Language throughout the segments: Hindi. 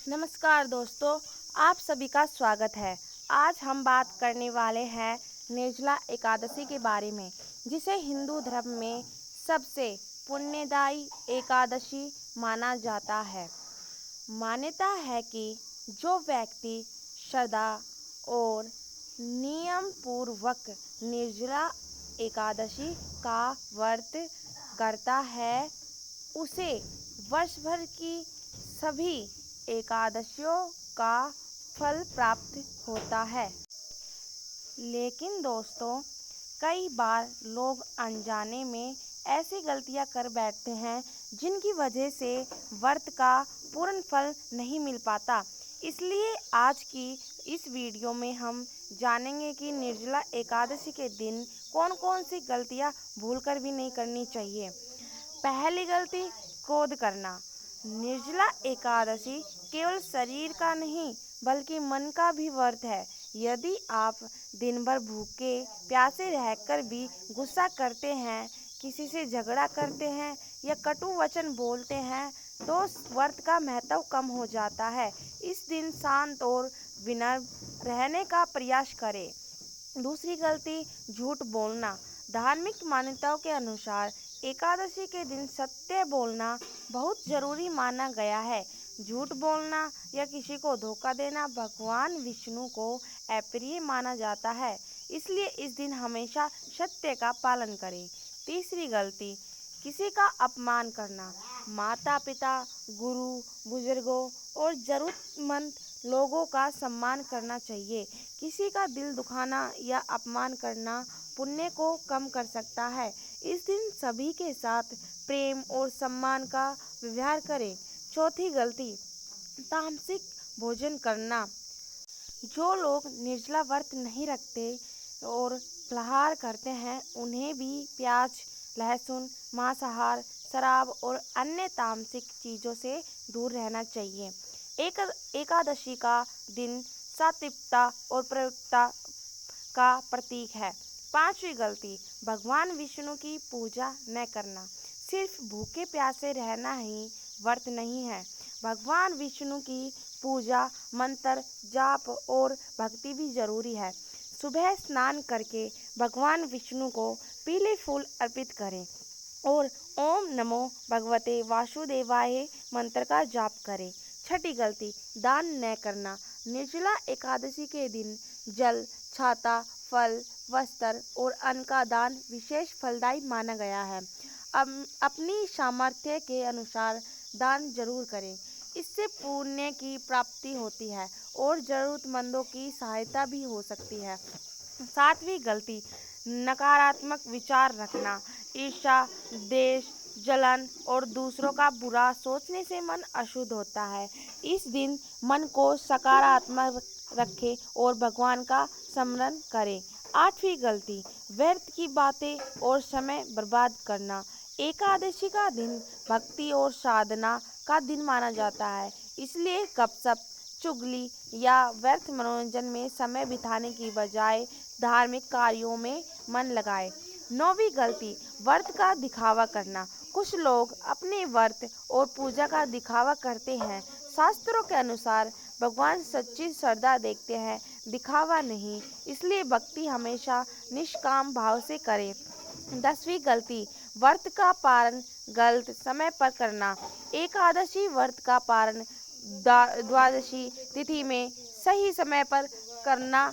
नमस्कार दोस्तों, आप सभी का स्वागत है। आज हम बात करने वाले हैं निर्जला एकादशी के बारे में, जिसे हिंदू धर्म में सबसे पुण्यदायी एकादशी माना जाता है। मान्यता है कि जो व्यक्ति श्रद्धा और नियम पूर्वक निर्जला एकादशी का व्रत करता है, उसे वर्ष भर की सभी एकादशियों का फल प्राप्त होता है। लेकिन दोस्तों, कई बार लोग अनजाने में ऐसी गलतियां कर बैठते हैं जिनकी वजह से व्रत का पूर्ण फल नहीं मिल पाता। इसलिए आज की इस वीडियो में हम जानेंगे कि निर्जला एकादशी के दिन कौन कौन सी गलतियां भूलकर भी नहीं करनी चाहिए। पहली गलती, क्रोध करना। निर्जला एकादशी केवल शरीर का नहीं बल्कि मन का भी व्रत है। यदि आप दिन भर भूखे प्यासे रहकर भी गुस्सा करते हैं, किसी से झगड़ा करते हैं या कटु वचन बोलते हैं, तो व्रत का महत्व कम हो जाता है। इस दिन शांत और विनम्र रहने का प्रयास करें। दूसरी गलती, झूठ बोलना। धार्मिक मान्यताओं के अनुसार एकादशी के दिन सत्य बोलना बहुत जरूरी माना गया है। झूठ बोलना या किसी को धोखा देना भगवान विष्णु को अप्रिय माना जाता है। इसलिए इस दिन हमेशा सत्य का पालन करें। तीसरी गलती, किसी का अपमान करना। माता पिता, गुरु, बुजुर्गों और जरूरतमंद लोगों का सम्मान करना चाहिए। किसी का दिल दुखाना या अपमान करना पुण्य को कम कर सकता है। इस दिन सभी के साथ प्रेम और सम्मान का व्यवहार करें। चौथी गलती, तामसिक भोजन करना। जो लोग निर्जला व्रत नहीं रखते और फलाहार करते हैं, उन्हें भी प्याज, लहसुन, मांसाहार, शराब और अन्य तामसिक चीज़ों से दूर रहना चाहिए। एकादशी का दिन सात्विकता और पवित्रता का प्रतीक है। पांचवी गलती, भगवान विष्णु की पूजा न करना। सिर्फ भूखे प्यासे रहना ही व्रत नहीं है। भगवान विष्णु की पूजा, मंत्र, जाप और भक्ति भी जरूरी है। सुबह स्नान करके भगवान विष्णु को पीले फूल अर्पित करें और ओम नमो भगवते वासुदेवाय मंत्र का जाप करें। छठी गलती, दान न करना। निर्जला एकादशी के दिन जल, छाता, फल, वस्त्र और अन्न का दान विशेष फलदायी माना गया है। अपनी सामर्थ्य के अनुसार दान जरूर करें। इससे पुण्य की प्राप्ति होती है और जरूरतमंदों की सहायता भी हो सकती है। सातवीं गलती, नकारात्मक विचार रखना। ईर्ष्या, द्वेष, जलन और दूसरों का बुरा सोचने से मन अशुद्ध होता है। इस दिन मन को सकारात्मक रखें और भगवान का स्मरण करें। आठवीं गलती, व्यर्थ की बातें और समय बर्बाद करना। एकादशी का दिन भक्ति और साधना का दिन माना जाता है। इसलिए गपशप, चुगली या व्यर्थ मनोरंजन में समय बिताने की बजाय धार्मिक कार्यों में मन लगाएं। नौवीं गलती, व्रत का दिखावा करना। कुछ लोग अपने व्रत और पूजा का दिखावा करते हैं। शास्त्रों के अनुसार भगवान सच्ची श्रद्धा देखते हैं, दिखावा नहीं। इसलिए भक्ति हमेशा निष्काम भाव से करें। 10वीं गलती, व्रत का पारण गलत समय पर करना। एकादशी व्रत का पारण द्वादशी तिथि में सही समय पर करना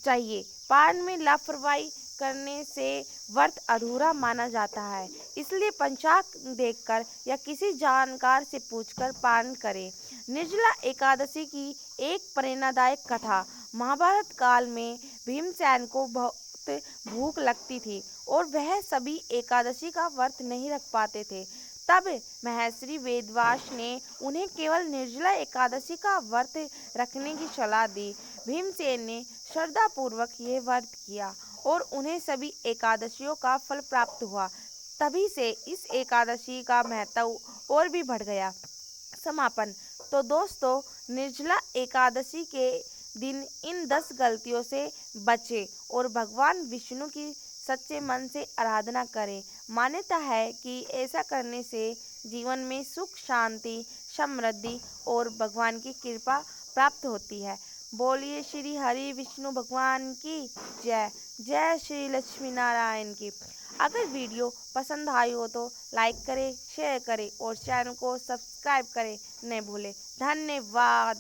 चाहिए। पारण में लापरवाही करने से व्रत अधूरा माना जाता है। इसलिए पंचांग देखकर या किसी जानकार से पूछकर पारण करें। निर्जला एकादशी की एक प्रेरणादायक कथा। महाभारत काल में भीमसेन को बहुत भूख लगती थी और वह सभी एकादशी का व्रत नहीं रख पाते थे। तब महर्षि वेदव्यास ने उन्हें केवल निर्जला एकादशी का व्रत रखने की सलाह दी। भीमसेन ने श्रद्धापूर्वक ये व्रत किया और उन्हें सभी एकादशियों का फल प्राप्त हुआ। तभी से इस एकादशी का महत्व और भी बढ़ गया। समापन। तो दोस्तों, निर्जला एकादशी के दिन इन 10 गलतियों से बचें और भगवान विष्णु की सच्चे मन से आराधना करें। मान्यता है कि ऐसा करने से जीवन में सुख, शांति, समृद्धि और भगवान की कृपा प्राप्त होती है। बोलिए श्री हरि विष्णु भगवान की जय। जय श्री लक्ष्मी नारायण की। अगर वीडियो पसंद आई हो तो लाइक करें, शेयर करें और चैनल को सब्सक्राइब करें नहीं भूलें। धन्यवाद।